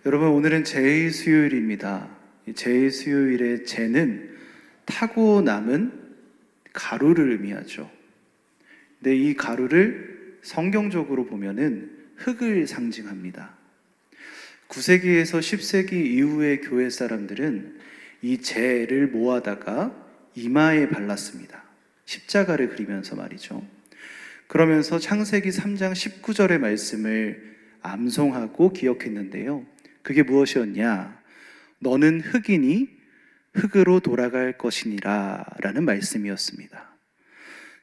여러분, 오늘은 제2수요일입니다. 제2수요일의 제는 타고 남은 가루를 의미하죠. 근데 이 가루를 성경적으로 보면은 흙을 상징합니다. 9세기에서 10세기 이후의 교회 사람들은 이 제를 모아다가 이마에 발랐습니다. 십자가를 그리면서 말이죠. 그러면서 창세기 3장 19절의 말씀을 암송하고 기억했는데요. 그게 무엇이었냐? 너는 흙이니 흙으로 돌아갈 것이니라 라는 말씀이었습니다.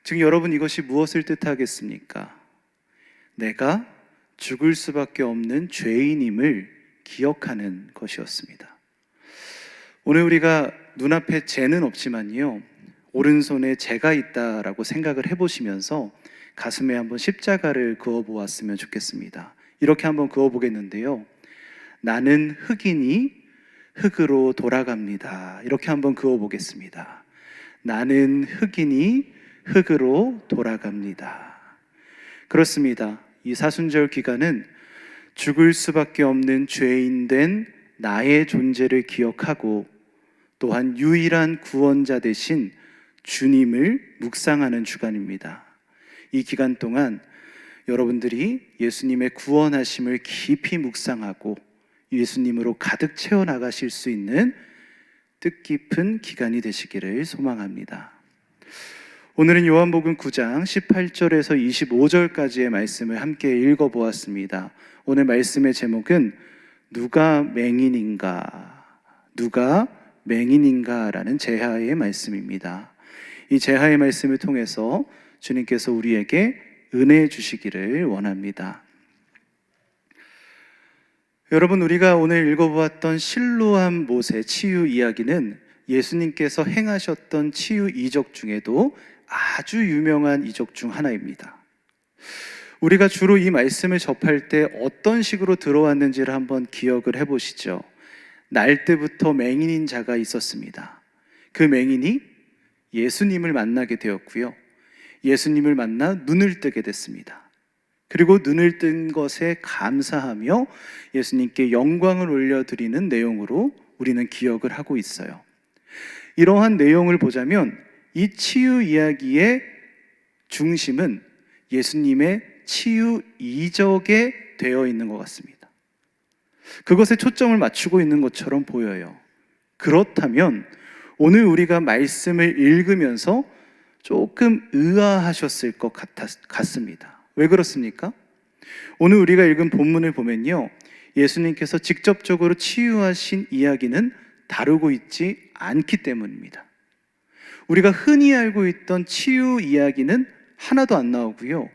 즉 여러분, 이것이 무엇을 뜻하겠습니까? 내가 죽을 수밖에 없는 죄인임을 기억하는 것이었습니다. 오늘 우리가 눈앞에 죄는 없지만요, 오른손에 죄가 있다라고 생각을 해보시면서 가슴에 한번 십자가를 그어보았으면 좋겠습니다. 이렇게 한번 그어보겠는데요. 나는 흙이니 흙으로 돌아갑니다. 이렇게 한번 그어보겠습니다. 나는 흙이니 흙으로 돌아갑니다. 그렇습니다. 이 사순절 기간은 죽을 수밖에 없는 죄인 된 나의 존재를 기억하고 또한 유일한 구원자 되신 주님을 묵상하는 주간입니다. 이 기간 동안 여러분들이 예수님의 구원하심을 깊이 묵상하고 예수님으로 가득 채워나가실 수 있는 뜻깊은 기간이 되시기를 소망합니다. 오늘은 요한복음 9장 18절에서 25절까지의 말씀을 함께 읽어보았습니다. 오늘 말씀의 제목은 누가 맹인인가? 누가 맹인인가? 라는 제하의 말씀입니다. 이 제하의 말씀을 통해서 주님께서 우리에게 은혜 주시기를 원합니다. 여러분, 우리가 오늘 읽어보았던 실로암 못의 치유 이야기는 예수님께서 행하셨던 치유 이적 중에도 아주 유명한 이적 중 하나입니다. 우리가 주로 이 말씀을 접할 때 어떤 식으로 들어왔는지를 한번 기억을 해보시죠. 날 때부터 맹인인 자가 있었습니다. 그 맹인이 예수님을 만나게 되었고요. 예수님을 만나 눈을 뜨게 됐습니다. 그리고 눈을 뜬 것에 감사하며 예수님께 영광을 올려드리는 내용으로 우리는 기억을 하고 있어요. 이러한 내용을 보자면 이 치유 이야기의 중심은 예수님의 치유 이적에 되어 있는 것 같습니다. 그것에 초점을 맞추고 있는 것처럼 보여요. 그렇다면 오늘 우리가 말씀을 읽으면서 조금 의아하셨을 것 같습니다. 왜 그렇습니까? 오늘 우리가 읽은 본문을 보면요, 예수님께서 직접적으로 치유하신 이야기는 다루고 있지 않기 때문입니다. 우리가 흔히 알고 있던 치유 이야기는 하나도 안 나오고요,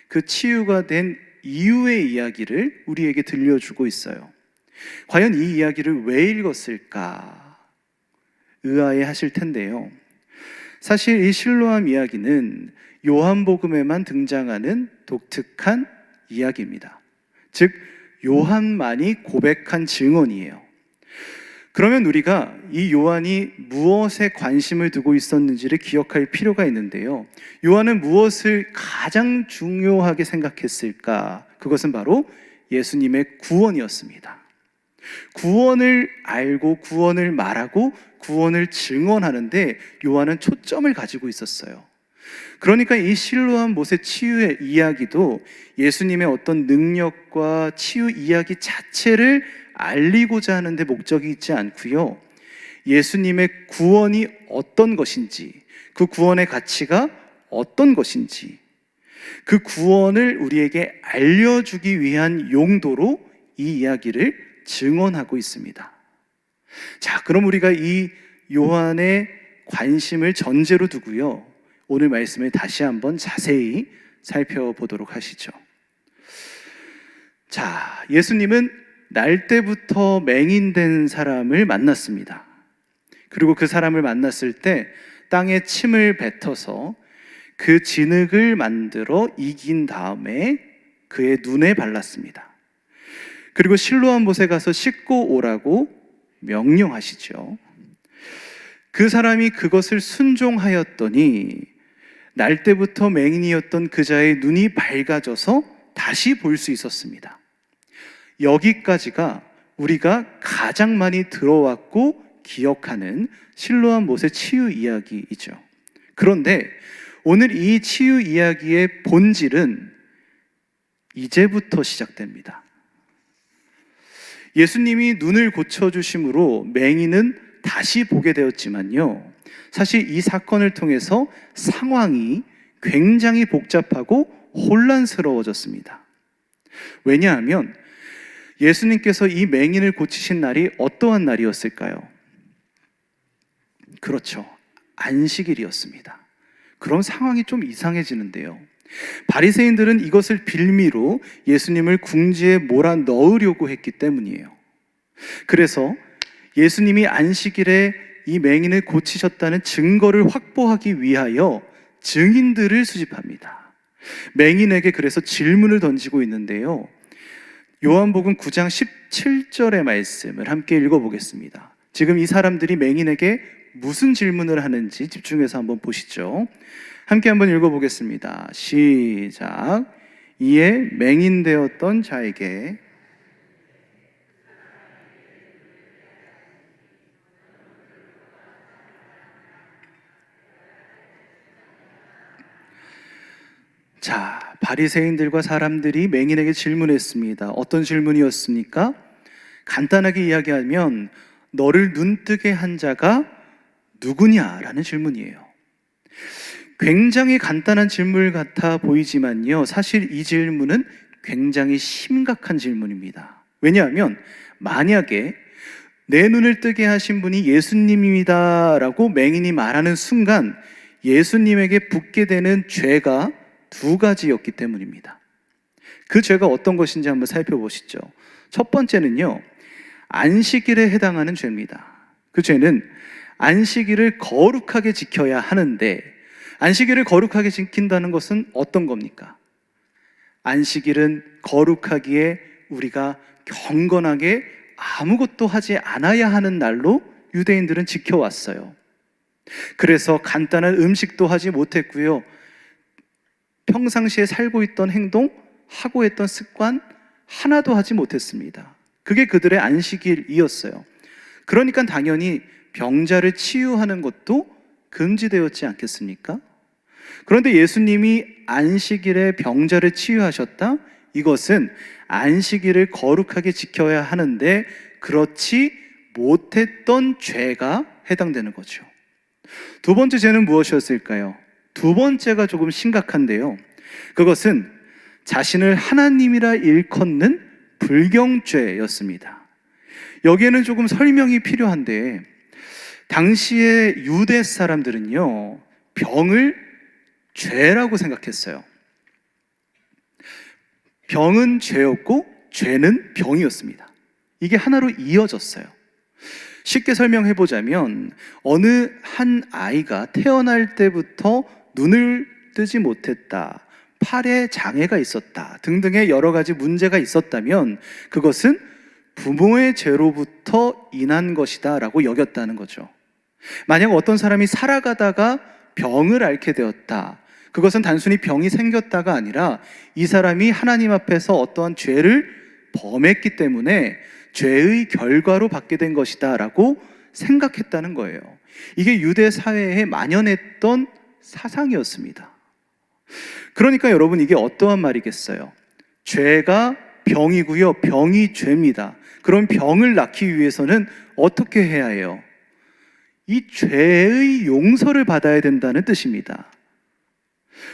그 치유가 된 이유의 이야기를 우리에게 들려주고 있어요. 과연 이 이야기를 왜 읽었을까? 의아해 하실 텐데요. 사실 이 실로암 이야기는 요한복음에만 등장하는 독특한 이야기입니다. 즉, 요한만이 고백한 증언이에요. 그러면 우리가 이 요한이 무엇에 관심을 두고 있었는지를 기억할 필요가 있는데요. 요한은 무엇을 가장 중요하게 생각했을까? 그것은 바로 예수님의 구원이었습니다. 구원을 알고 구원을 말하고 구원을 증언하는데 요한은 초점을 가지고 있었어요. 그러니까 이 실로암 못의 치유의 이야기도 예수님의 어떤 능력과 치유 이야기 자체를 알리고자 하는데 목적이 있지 않고요, 예수님의 구원이 어떤 것인지, 그 구원의 가치가 어떤 것인지, 그 구원을 우리에게 알려주기 위한 용도로 이 이야기를 증언하고 있습니다. 자, 그럼 우리가 이 요한의 관심을 전제로 두고요, 오늘 말씀을 다시 한번 자세히 살펴보도록 하시죠. 자, 예수님은 날 때부터 맹인된 사람을 만났습니다. 그리고 그 사람을 만났을 때 땅에 침을 뱉어서 그 진흙을 만들어 이긴 다음에 그의 눈에 발랐습니다. 그리고 실로암 못에 가서 씻고 오라고 명령하시죠. 그 사람이 그것을 순종하였더니 날 때부터 맹인이었던 그자의 눈이 밝아져서 다시 볼 수 있었습니다. 여기까지가 우리가 가장 많이 들어왔고 기억하는 실로암 못의 치유 이야기이죠. 그런데 오늘 이 치유 이야기의 본질은 이제부터 시작됩니다. 예수님이 눈을 고쳐주심으로 맹인은 다시 보게 되었지만요, 사실 이 사건을 통해서 상황이 굉장히 복잡하고 혼란스러워졌습니다. 왜냐하면 예수님께서 이 맹인을 고치신 날이 어떠한 날이었을까요? 그렇죠, 안식일이었습니다. 그럼 상황이 좀 이상해지는데요, 바리새인들은 이것을 빌미로 예수님을 궁지에 몰아넣으려고 했기 때문이에요. 그래서 예수님이 안식일에 이 맹인을 고치셨다는 증거를 확보하기 위하여 증인들을 수집합니다. 맹인에게 그래서 질문을 던지고 있는데요, 요한복음 9장 17절의 말씀을 함께 읽어보겠습니다. 지금 이 사람들이 맹인에게 무슨 질문을 하는지 집중해서 한번 보시죠. 함께 한번 읽어보겠습니다. 시작. 이에 맹인되었던 자에게 자, 바리새인들과 사람들이 맹인에게 질문했습니다. 어떤 질문이었습니까? 간단하게 이야기하면 너를 눈뜨게 한 자가 누구냐라는 질문이에요. 굉장히 간단한 질문 같아 보이지만요, 사실 이 질문은 굉장히 심각한 질문입니다. 왜냐하면 만약에 내 눈을 뜨게 하신 분이 예수님입니다 라고 맹인이 말하는 순간 예수님에게 붙게 되는 죄가 두 가지였기 때문입니다. 그 죄가 어떤 것인지 한번 살펴보시죠. 첫 번째는요, 안식일에 해당하는 죄입니다. 그 죄는 안식일을 거룩하게 지켜야 하는데, 안식일을 거룩하게 지킨다는 것은 어떤 겁니까? 안식일은 거룩하기에 우리가 경건하게 아무것도 하지 않아야 하는 날로 유대인들은 지켜왔어요. 그래서 간단한 음식도 하지 못했고요, 평상시에 살고 있던 행동, 하고 했던 습관 하나도 하지 못했습니다. 그게 그들의 안식일이었어요. 그러니까 당연히 병자를 치유하는 것도 금지되었지 않겠습니까? 그런데 예수님이 안식일에 병자를 치유하셨다? 이것은 안식일을 거룩하게 지켜야 하는데 그렇지 못했던 죄가 해당되는 거죠. 두 번째 죄는 무엇이었을까요? 두 번째가 조금 심각한데요, 그것은 자신을 하나님이라 일컫는 불경죄였습니다. 여기에는 조금 설명이 필요한데, 당시에 유대 사람들은요, 병을 죄라고 생각했어요. 병은 죄였고 죄는 병이었습니다. 이게 하나로 이어졌어요. 쉽게 설명해 보자면, 어느 한 아이가 태어날 때부터 눈을 뜨지 못했다, 팔에 장애가 있었다 등등의 여러 가지 문제가 있었다면 그것은 부모의 죄로부터 인한 것이다 라고 여겼다는 거죠. 만약 어떤 사람이 살아가다가 병을 앓게 되었다, 그것은 단순히 병이 생겼다가 아니라 이 사람이 하나님 앞에서 어떠한 죄를 범했기 때문에 죄의 결과로 받게 된 것이다 라고 생각했다는 거예요. 이게 유대 사회에 만연했던 사상이었습니다. 그러니까 여러분, 이게 어떠한 말이겠어요? 죄가 병이고요, 병이 죄입니다. 그럼 병을 낫기 위해서는 어떻게 해야 해요? 이 죄의 용서를 받아야 된다는 뜻입니다.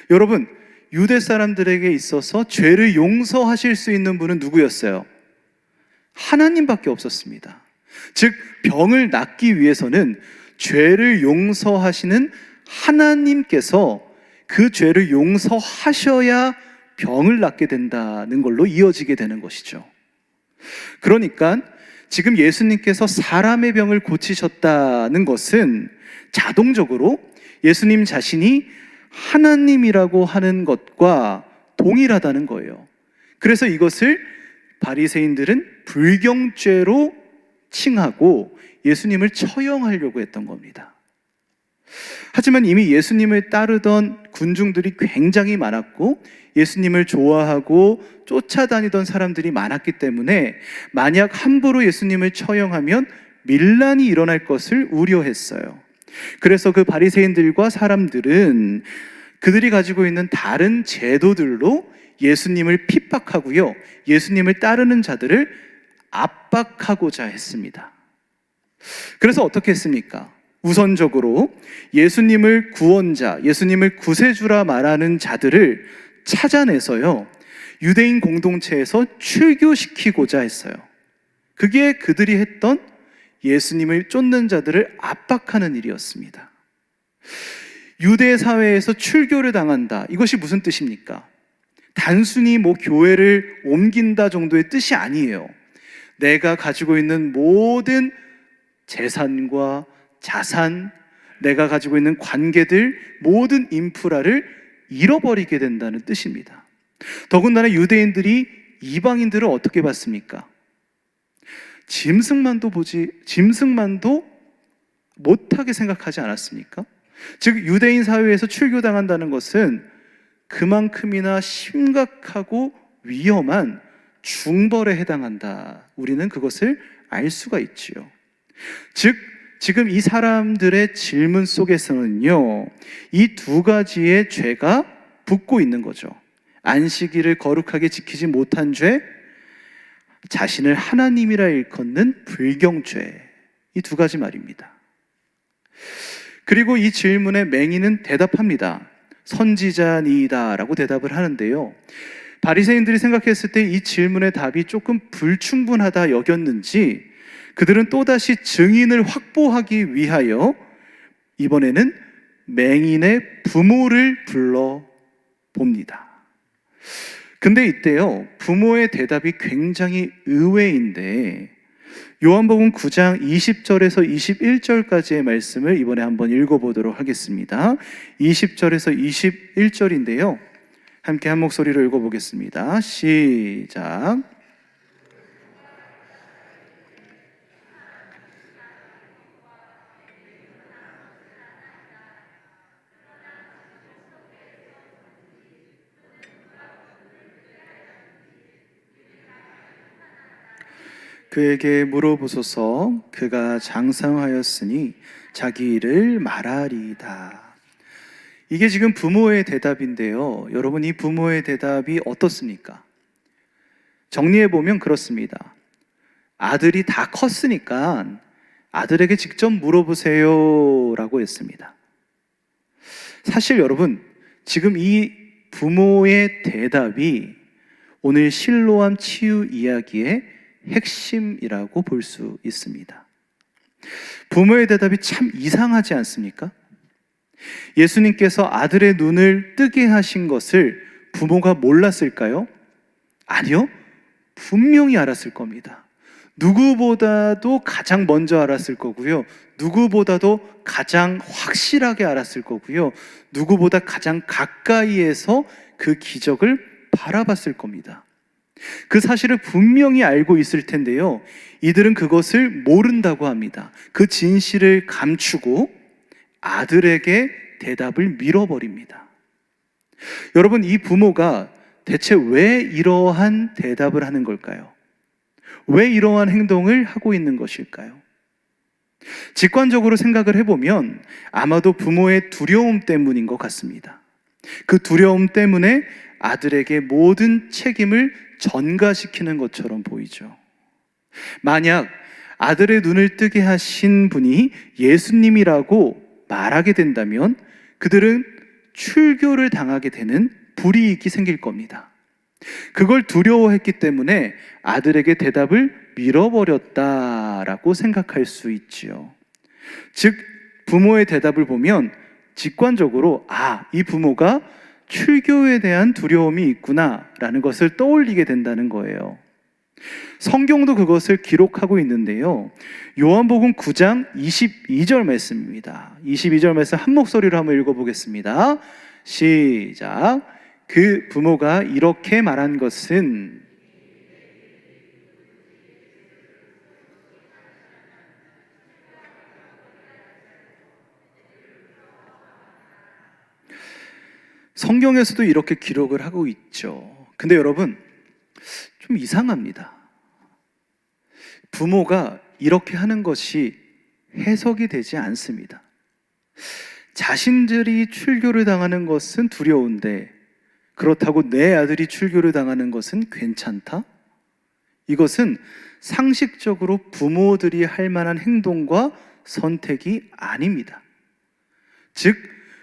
여러분, 유대 사람들에게 있어서 죄를 용서하실 수 있는 분은 누구였어요? 하나님밖에 없었습니다. 즉, 병을 낫기 위해서는 죄를 용서하시는 하나님께서 그 죄를 용서하셔야 병을 낫게 된다는 걸로 이어지게 되는 것이죠. 그러니까 지금 예수님께서 사람의 병을 고치셨다는 것은 자동적으로 예수님 자신이 하나님이라고 하는 것과 동일하다는 거예요. 그래서 이것을 바리새인들은 불경죄로 칭하고 예수님을 처형하려고 했던 겁니다. 하지만 이미 예수님을 따르던 군중들이 굉장히 많았고 예수님을 좋아하고 쫓아다니던 사람들이 많았기 때문에 만약 함부로 예수님을 처형하면 밀란이 일어날 것을 우려했어요. 그래서 그 바리새인들과 사람들은 그들이 가지고 있는 다른 제도들로 예수님을 핍박하고요, 예수님을 따르는 자들을 압박하고자 했습니다. 그래서 어떻게 했습니까? 우선적으로 예수님을 구원자, 예수님을 구세주라 말하는 자들을 찾아내서요, 유대인 공동체에서 출교시키고자 했어요. 그게 그들이 했던 예수님을 쫓는 자들을 압박하는 일이었습니다. 유대 사회에서 출교를 당한다, 이것이 무슨 뜻입니까? 단순히 교회를 옮긴다 정도의 뜻이 아니에요. 내가 가지고 있는 모든 재산과 자산, 내가 가지고 있는 관계들, 모든 인프라를 잃어버리게 된다는 뜻입니다. 더군다나 유대인들이 이방인들을 어떻게 봤습니까? 짐승만도 못하게 생각하지 않았습니까? 즉 유대인 사회에서 출교당한다는 것은 그만큼이나 심각하고 위험한 중벌에 해당한다. 우리는 그것을 알 수가 있지요. 즉 지금 이 사람들의 질문 속에서는요, 이 두 가지의 죄가 붙고 있는 거죠. 안식일을 거룩하게 지키지 못한 죄, 자신을 하나님이라 일컫는 불경죄, 이 두 가지 말입니다. 그리고 이 질문에 맹인은 대답합니다. 선지자니이다 라고 대답을 하는데요, 바리새인들이 생각했을 때 이 질문의 답이 조금 불충분하다 여겼는지 그들은 또다시 증인을 확보하기 위하여 이번에는 맹인의 부모를 불러 봅니다. 근데 이때요, 부모의 대답이 굉장히 의외인데 요한복음 9장 20절에서 21절까지의 말씀을 이번에 한번 읽어보도록 하겠습니다. 20절에서 21절인데요, 함께 한 목소리로 읽어보겠습니다. 시작. 그에게 물어보소서. 그가 장성하였으니 자기 일을 말하리이다. 이게 지금 부모의 대답인데요, 여러분 이 부모의 대답이 어떻습니까? 정리해보면 그렇습니다. 아들이 다 컸으니까 아들에게 직접 물어보세요 라고 했습니다. 사실 여러분, 지금 이 부모의 대답이 오늘 실로암 치유 이야기의 핵심이라고 볼 수 있습니다. 부모의 대답이 참 이상하지 않습니까? 예수님께서 아들의 눈을 뜨게 하신 것을 부모가 몰랐을까요? 아니요, 분명히 알았을 겁니다. 누구보다도 가장 먼저 알았을 거고요, 누구보다도 가장 확실하게 알았을 거고요, 누구보다 가장 가까이에서 그 기적을 바라봤을 겁니다. 그 사실을 분명히 알고 있을 텐데요, 이들은 그것을 모른다고 합니다. 그 진실을 감추고 아들에게 대답을 밀어버립니다. 여러분, 이 부모가 대체 왜 이러한 대답을 하는 걸까요? 왜 이러한 행동을 하고 있는 것일까요? 직관적으로 생각을 해보면 아마도 부모의 두려움 때문인 것 같습니다. 그 두려움 때문에 아들에게 모든 책임을 전가시키는 것처럼 보이죠. 만약 아들의 눈을 뜨게 하신 분이 예수님이라고 말하게 된다면 그들은 출교를 당하게 되는 불이익이 생길 겁니다. 그걸 두려워했기 때문에 아들에게 대답을 밀어버렸다라고 생각할 수 있지요. 즉 부모의 대답을 보면 직관적으로 이 부모가 출교에 대한 두려움이 있구나라는 것을 떠올리게 된다는 거예요. 성경도 그것을 기록하고 있는데요, 요한복음 9장 22절 말씀입니다. 22절 말씀 한 목소리로 한번 읽어보겠습니다. 시작. 그 부모가 이렇게 말한 것은 성경에서도 이렇게 기록을 하고 있죠. 근데 여러분, 좀 이상합니다. 부모가 이렇게 하는 것이 해석이 되지 않습니다. 자신들이 출교를 당하는 것은 두려운데 그렇다고 내 아들이 출교를 당하는 것은 괜찮다? 이것은 상식적으로 부모들이 할 만한 행동과 선택이 아닙니다. 즉,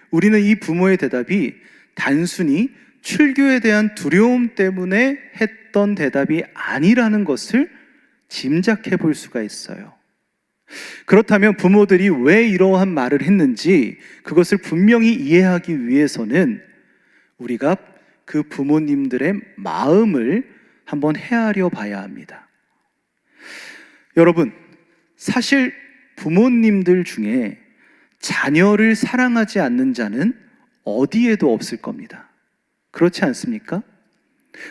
우리는 이 부모의 대답이 단순히 출교에 대한 두려움 때문에 했던 대답이 아니라는 것을 짐작해 볼 수가 있어요. 그렇다면 부모들이 왜 이러한 말을 했는지 그것을 분명히 이해하기 위해서는 우리가 그 부모님들의 마음을 한번 헤아려 봐야 합니다. 여러분, 사실 부모님들 중에 자녀를 사랑하지 않는 자는 어디에도 없을 겁니다. 그렇지 않습니까?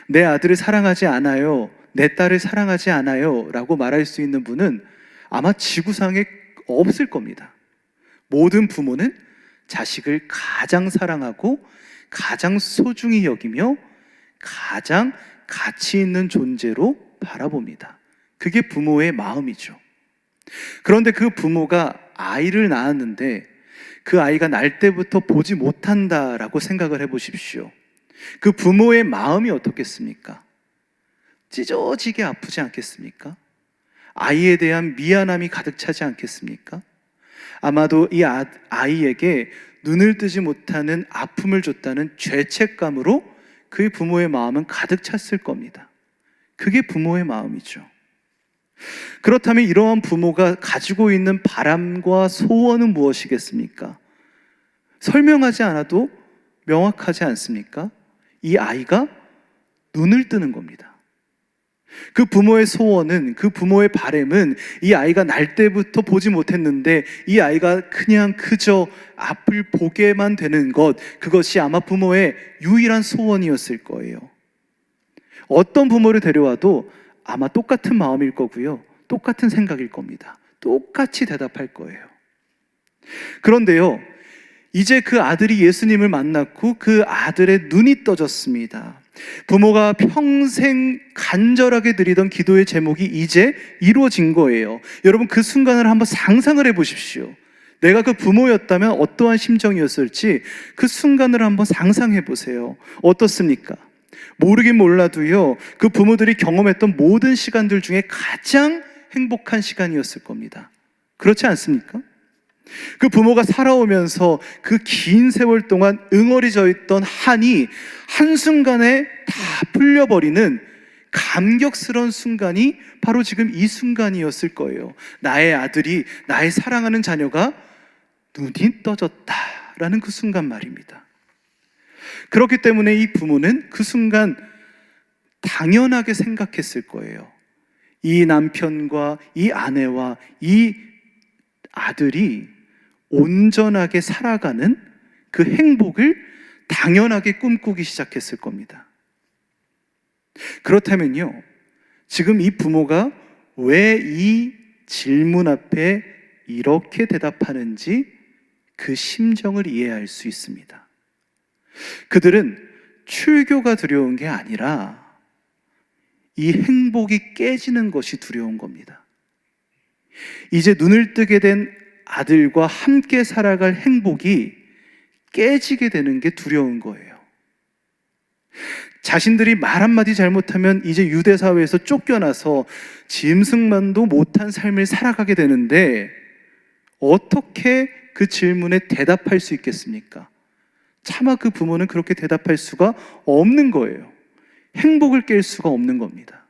내 아들을 사랑하지 않아요, 내 딸을 사랑하지 않아요 라고 말할 수 있는 분은 아마 지구상에 없을 겁니다. 모든 부모는 자식을 가장 사랑하고 가장 소중히 여기며 가장 가치 있는 존재로 바라봅니다. 그게 부모의 마음이죠. 그런데 그 부모가 아이를 낳았는데 그 아이가 날 때부터 보지 못한다라고 생각을 해보십시오. 그 부모의 마음이 어떻겠습니까? 찢어지게 아프지 않겠습니까? 아이에 대한 미안함이 가득 차지 않겠습니까? 아마도 이 아이에게 눈을 뜨지 못하는 아픔을 줬다는 죄책감으로 그 부모의 마음은 가득 찼을 겁니다. 그게 부모의 마음이죠. 그렇다면 이러한 부모가 가지고 있는 바람과 소원은 무엇이겠습니까? 설명하지 않아도 명확하지 않습니까? 이 아이가 눈을 뜨는 겁니다. 그 부모의 소원은, 그 부모의 바람은 이 아이가 날 때부터 보지 못했는데 이 아이가 그냥 그저 앞을 보게만 되는 것, 그것이 아마 부모의 유일한 소원이었을 거예요. 어떤 부모를 데려와도 아마 똑같은 마음일 거고요, 똑같은 생각일 겁니다. 똑같이 대답할 거예요. 그런데요, 이제 그 아들이 예수님을 만났고 그 아들의 눈이 떠졌습니다. 부모가 평생 간절하게 드리던 기도의 제목이 이제 이루어진 거예요. 여러분, 그 순간을 한번 상상을 해보십시오. 내가 그 부모였다면 어떠한 심정이었을지 그 순간을 한번 상상해 보세요. 어떻습니까? 모르긴 몰라도요, 그 부모들이 경험했던 모든 시간들 중에 가장 행복한 시간이었을 겁니다. 그렇지 않습니까? 그 부모가 살아오면서 그 긴 세월 동안 응어리져 있던 한이 한순간에 다 풀려버리는 감격스러운 순간이 바로 지금 이 순간이었을 거예요. 나의 아들이, 나의 사랑하는 자녀가 눈이 떠졌다라는 그 순간 말입니다. 그렇기 때문에 이 부모는 그 순간 당연하게 생각했을 거예요. 이 남편과 이 아내와 이 아들이 온전하게 살아가는 그 행복을 당연하게 꿈꾸기 시작했을 겁니다. 그렇다면요, 지금 이 부모가 왜 이 질문 앞에 이렇게 대답하는지 그 심정을 이해할 수 있습니다. 그들은 출교가 두려운 게 아니라 이 행복이 깨지는 것이 두려운 겁니다. 이제 눈을 뜨게 된 아들과 함께 살아갈 행복이 깨지게 되는 게 두려운 거예요. 자신들이 말 한마디 잘못하면 이제 유대 사회에서 쫓겨나서 짐승만도 못한 삶을 살아가게 되는데 어떻게 그 질문에 대답할 수 있겠습니까? 차마 그 부모는 그렇게 대답할 수가 없는 거예요. 행복을 깰 수가 없는 겁니다.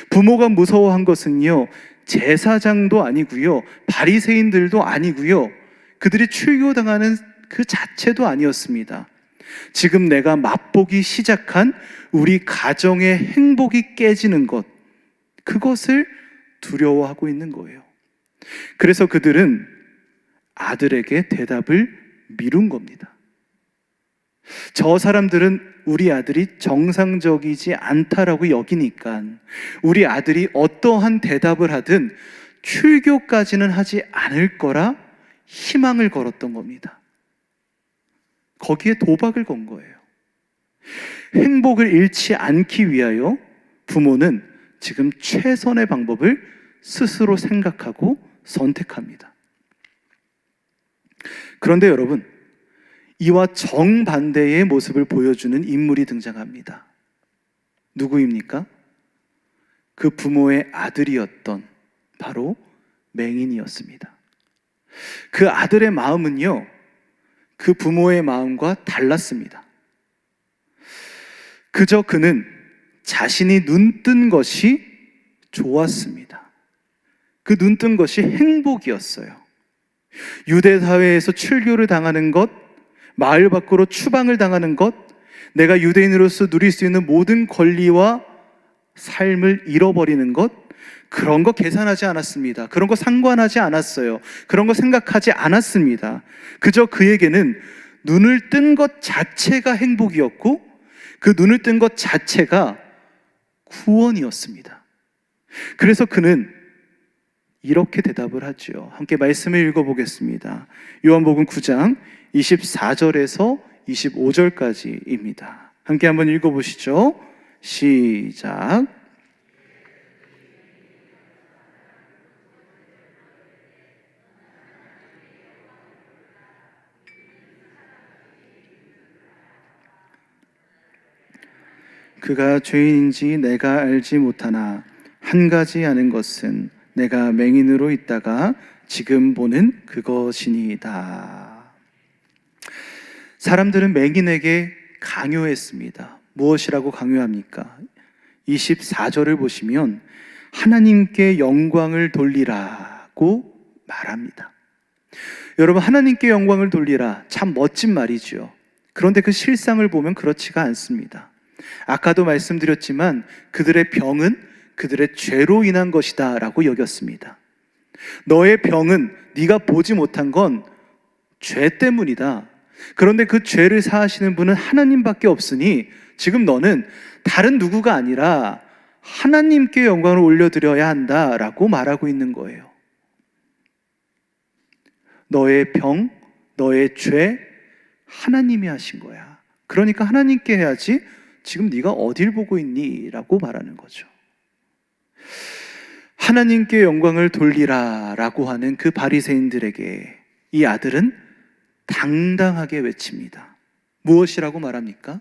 부모가 무서워한 것은요, 제사장도 아니고요, 바리새인들도 아니고요, 그들이 출교당하는 그 자체도 아니었습니다. 지금 내가 맛보기 시작한 우리 가정의 행복이 깨지는 것, 그것을 두려워하고 있는 거예요. 그래서 그들은 아들에게 대답을 미룬 겁니다. 저 사람들은 우리 아들이 정상적이지 않다라고 여기니까 우리 아들이 어떠한 대답을 하든 출교까지는 하지 않을 거라 희망을 걸었던 겁니다. 거기에 도박을 건 거예요. 행복을 잃지 않기 위하여 부모는 지금 최선의 방법을 스스로 생각하고 선택합니다. 그런데 여러분, 이와 정반대의 모습을 보여주는 인물이 등장합니다. 누구입니까? 그 부모의 아들이었던 바로 맹인이었습니다. 그 아들의 마음은요, 그 부모의 마음과 달랐습니다. 그저 그는 자신이 눈뜬 것이 좋았습니다. 그 눈뜬 것이 행복이었어요. 유대 사회에서 출교를 당하는 것, 마을 밖으로 추방을 당하는 것, 내가 유대인으로서 누릴 수 있는 모든 권리와 삶을 잃어버리는 것, 그런 거 계산하지 않았습니다. 그런 거 상관하지 않았어요. 그런 거 생각하지 않았습니다. 그저 그에게는 눈을 뜬 것 자체가 행복이었고, 그 눈을 뜬 것 자체가 구원이었습니다. 그래서 그는 이렇게 대답을 하죠. 함께 말씀을 읽어보겠습니다. 요한복음 9장 24절에서 25절까지입니다. 함께 한번 읽어보시죠. 시작. 그가 죄인인지 내가 알지 못하나 한 가지 아는 것은 내가 맹인으로 있다가 지금 보는 그것이니이다. 사람들은 맹인에게 강요했습니다. 무엇이라고 강요합니까? 24절을 보시면 하나님께 영광을 돌리라고 말합니다. 여러분, 하나님께 영광을 돌리라, 참 멋진 말이죠. 그런데 그 실상을 보면 그렇지가 않습니다. 아까도 말씀드렸지만 그들의 병은 그들의 죄로 인한 것이다 라고 여겼습니다. 너의 병은 네가 보지 못한 건 죄 때문이다. 그런데 그 죄를 사하시는 분은 하나님밖에 없으니 지금 너는 다른 누구가 아니라 하나님께 영광을 올려드려야 한다라고 말하고 있는 거예요. 너의 병, 너의 죄, 하나님이 하신 거야. 그러니까 하나님께 해야지 지금 네가 어딜 보고 있니? 라고 말하는 거죠. 하나님께 영광을 돌리라 라고 하는 그 바리새인들에게 이 아들은 당당하게 외칩니다. 무엇이라고 말합니까?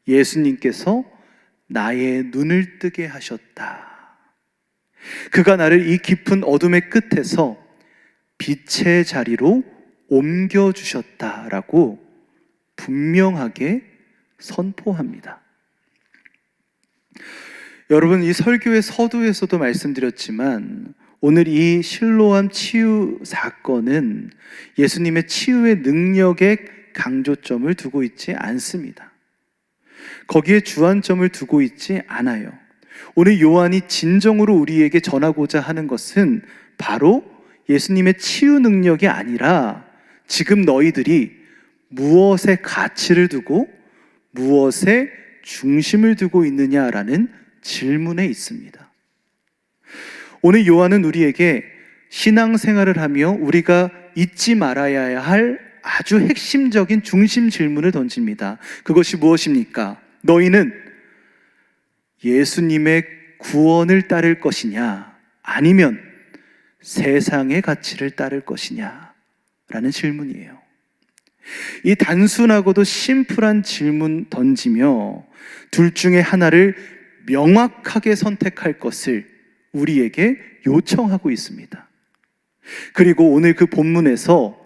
예수님께서 나의 눈을 뜨게 하셨다. 그가 나를 이 깊은 어둠의 끝에서 빛의 자리로 옮겨주셨다라고 분명하게 선포합니다. 여러분, 이 설교의 서두에서도 말씀드렸지만 오늘 이 실로암 치유 사건은 예수님의 치유의 능력에 강조점을 두고 있지 않습니다. 거기에 주안점을 두고 있지 않아요. 오늘 요한이 진정으로 우리에게 전하고자 하는 것은 바로 예수님의 치유 능력이 아니라 지금 너희들이 무엇에 가치를 두고 무엇에 중심을 두고 있느냐라는 질문에 있습니다. 오늘 요한은 우리에게 신앙생활을 하며 우리가 잊지 말아야 할 아주 핵심적인 중심 질문을 던집니다. 그것이 무엇입니까? 너희는 예수님의 구원을 따를 것이냐, 아니면 세상의 가치를 따를 것이냐 라는 질문이에요. 이 단순하고도 심플한 질문 던지며 둘 중에 하나를 명확하게 선택할 것을 우리에게 요청하고 있습니다. 그리고 오늘 그 본문에서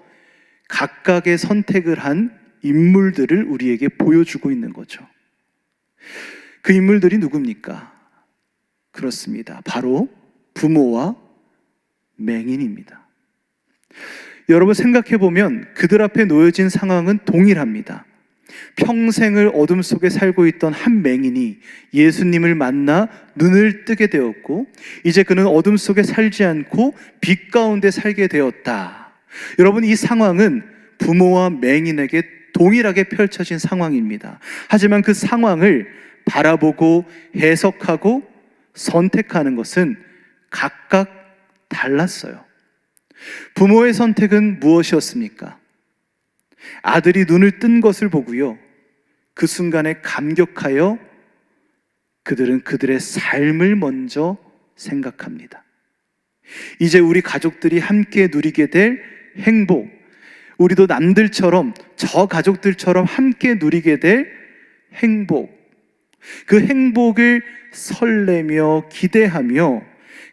각각의 선택을 한 인물들을 우리에게 보여주고 있는 거죠. 그 인물들이 누굽니까? 그렇습니다. 바로 부모와 맹인입니다. 여러분, 생각해보면 그들 앞에 놓여진 상황은 동일합니다. 평생을 어둠 속에 살고 있던 한 맹인이 예수님을 만나 눈을 뜨게 되었고, 이제 그는 어둠 속에 살지 않고 빛 가운데 살게 되었다. 여러분, 이 상황은 부모와 맹인에게 동일하게 펼쳐진 상황입니다. 하지만 그 상황을 바라보고 해석하고 선택하는 것은 각각 달랐어요. 부모의 선택은 무엇이었습니까? 아들이 눈을 뜬 것을 보고요, 그 순간에 감격하여 그들은 그들의 삶을 먼저 생각합니다. 이제 우리 가족들이 함께 누리게 될 행복, 우리도 남들처럼, 저 가족들처럼 함께 누리게 될 행복, 그 행복을 설레며 기대하며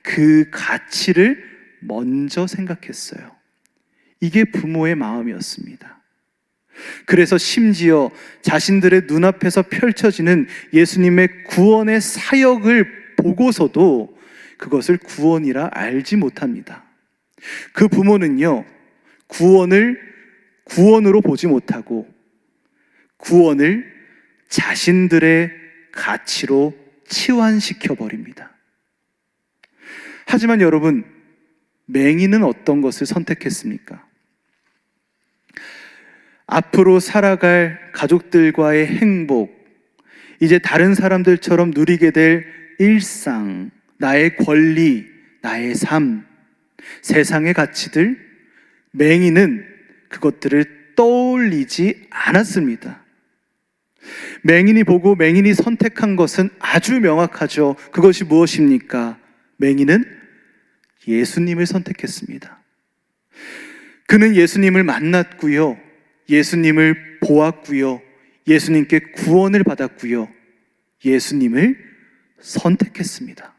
그 가치를 먼저 생각했어요. 이게 부모의 마음이었습니다. 그래서 심지어 자신들의 눈앞에서 펼쳐지는 예수님의 구원의 사역을 보고서도 그것을 구원이라 알지 못합니다. 그 부모는요, 구원을 구원으로 보지 못하고 구원을 자신들의 가치로 치환시켜 버립니다. 하지만 여러분, 맹인은 어떤 것을 선택했습니까? 앞으로 살아갈 가족들과의 행복, 이제 다른 사람들처럼 누리게 될 일상, 나의 권리, 나의 삶, 세상의 가치들, 맹인은 그것들을 떠올리지 않았습니다. 맹인이 보고 맹인이 선택한 것은 아주 명확하죠. 그것이 무엇입니까? 맹인은 예수님을 선택했습니다. 그는 예수님을 만났고요, 예수님을 보았고요, 예수님께 구원을 받았고요, 예수님을 선택했습니다.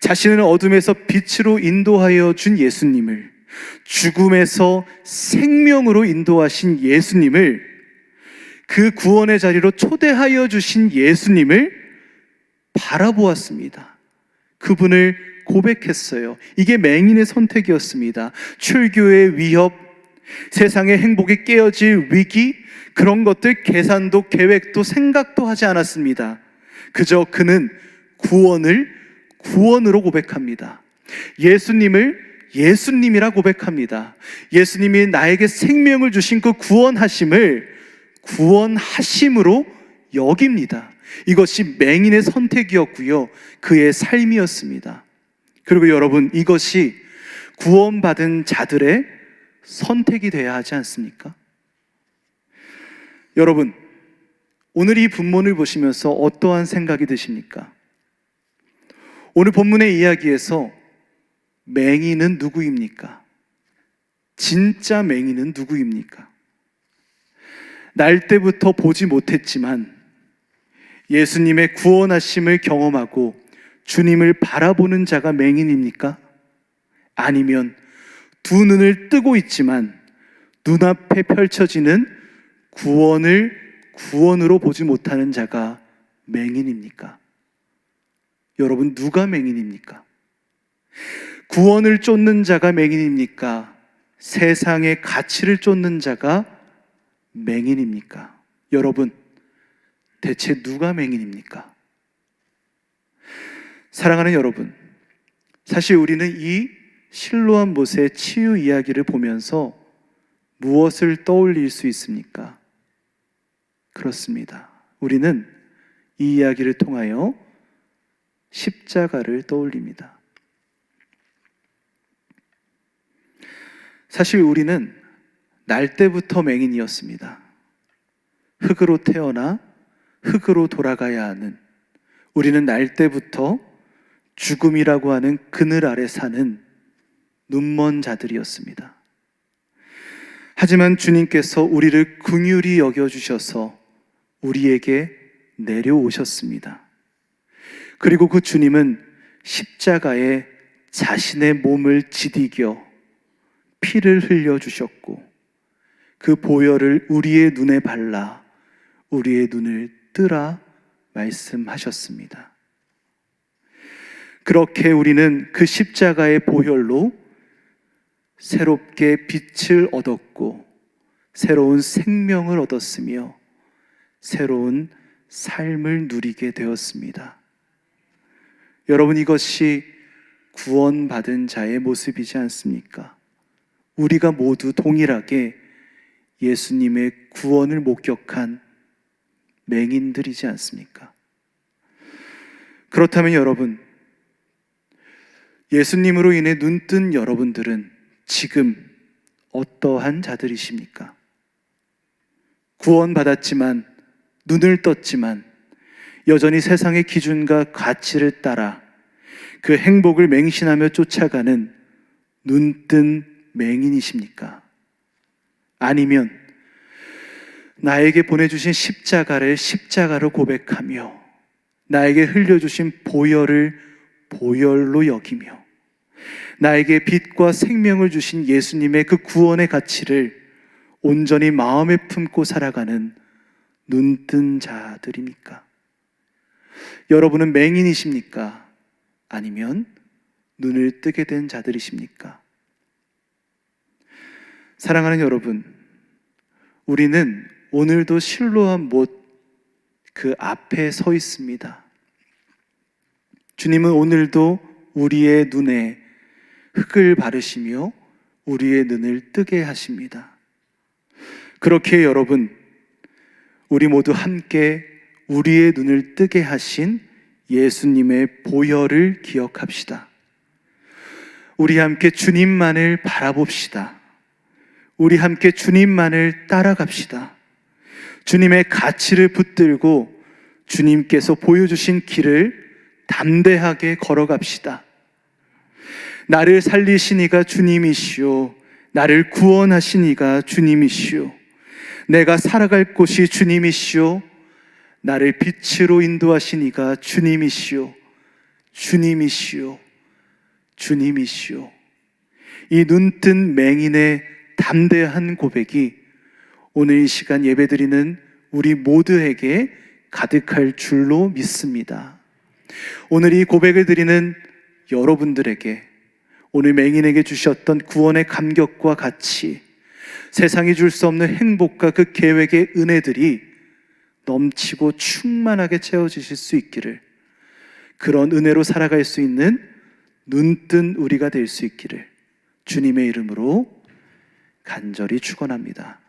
자신을 어둠에서 빛으로 인도하여 준 예수님을, 죽음에서 생명으로 인도하신 예수님을, 그 구원의 자리로 초대하여 주신 예수님을 바라보았습니다. 그분을 고백했어요. 이게 맹인의 선택이었습니다. 출교의 위협, 세상의 행복이 깨어질 위기, 그런 것들 계산도 계획도 생각도 하지 않았습니다. 그저 그는 구원을 구원으로 고백합니다. 예수님을 예수님이라 고백합니다. 예수님이 나에게 생명을 주신 그 구원하심을 구원하심으로 여깁니다. 이것이 맹인의 선택이었고요, 그의 삶이었습니다. 그리고 여러분, 이것이 구원받은 자들의 선택이 되어야 하지 않습니까? 여러분, 오늘 이 본문을 보시면서 어떠한 생각이 드십니까? 오늘 본문의 이야기에서 맹인은 누구입니까? 진짜 맹인은 누구입니까? 날 때부터 보지 못했지만 예수님의 구원하심을 경험하고 주님을 바라보는 자가 맹인입니까? 아니면 두 눈을 뜨고 있지만 눈앞에 펼쳐지는 구원을 구원으로 보지 못하는 자가 맹인입니까? 여러분, 누가 맹인입니까? 구원을 쫓는 자가 맹인입니까? 세상의 가치를 쫓는 자가 맹인입니까? 여러분, 대체 누가 맹인입니까? 사랑하는 여러분, 사실 우리는 이 실로암 못의 치유 이야기를 보면서 무엇을 떠올릴 수 있습니까? 그렇습니다. 우리는 이 이야기를 통하여 십자가를 떠올립니다. 사실 우리는 날 때부터 맹인이었습니다. 흙으로 태어나 흙으로 돌아가야 하는, 우리는 날 때부터 죽음이라고 하는 그늘 아래 사는 눈먼 자들이었습니다. 하지만 주님께서 우리를 긍휼히 여겨주셔서 우리에게 내려오셨습니다. 그리고 그 주님은 십자가에 자신의 몸을 지디겨 피를 흘려주셨고 그 보혈을 우리의 눈에 발라 우리의 눈을 뜨라 말씀하셨습니다. 그렇게 우리는 그 십자가의 보혈로 새롭게 빛을 얻었고 새로운 생명을 얻었으며 새로운 삶을 누리게 되었습니다. 여러분, 이것이 구원받은 자의 모습이지 않습니까? 우리가 모두 동일하게 예수님의 구원을 목격한 맹인들이지 않습니까? 그렇다면 여러분, 예수님으로 인해 눈뜬 여러분들은 지금 어떠한 자들이십니까? 구원받았지만, 눈을 떴지만 여전히 세상의 기준과 가치를 따라 그 행복을 맹신하며 쫓아가는 눈뜬 맹인이십니까? 아니면 나에게 보내주신 십자가를 십자가로 고백하며 나에게 흘려주신 보혈을 보혈로 여기며 나에게 빛과 생명을 주신 예수님의 그 구원의 가치를 온전히 마음에 품고 살아가는 눈뜬 자들입니까? 여러분은 맹인이십니까? 아니면 눈을 뜨게 된 자들이십니까? 사랑하는 여러분, 우리는 오늘도 실로암 못 그 앞에 서 있습니다. 주님은 오늘도 우리의 눈에 흙을 바르시며 우리의 눈을 뜨게 하십니다. 그렇게 여러분, 우리 모두 함께 우리의 눈을 뜨게 하신 예수님의 보혈을 기억합시다. 우리 함께 주님만을 바라봅시다. 우리 함께 주님만을 따라갑시다. 주님의 가치를 붙들고 주님께서 보여주신 길을 담대하게 걸어갑시다. 나를 살리시니가 주님이시오. 나를 구원하시니가 주님이시오. 내가 살아갈 곳이 주님이시오. 나를 빛으로 인도하시니가 주님이시오. 주님이시오. 주님이시오. 이 눈뜬 맹인의 담대한 고백이 오늘 이 시간 예배드리는 우리 모두에게 가득할 줄로 믿습니다. 오늘 이 고백을 드리는 여러분들에게 오늘 맹인에게 주셨던 구원의 감격과 가치, 세상이 줄 수 없는 행복과 그 계획의 은혜들이 넘치고 충만하게 채워지실 수 있기를, 그런 은혜로 살아갈 수 있는 눈뜬 우리가 될 수 있기를 주님의 이름으로 간절히 축원합니다.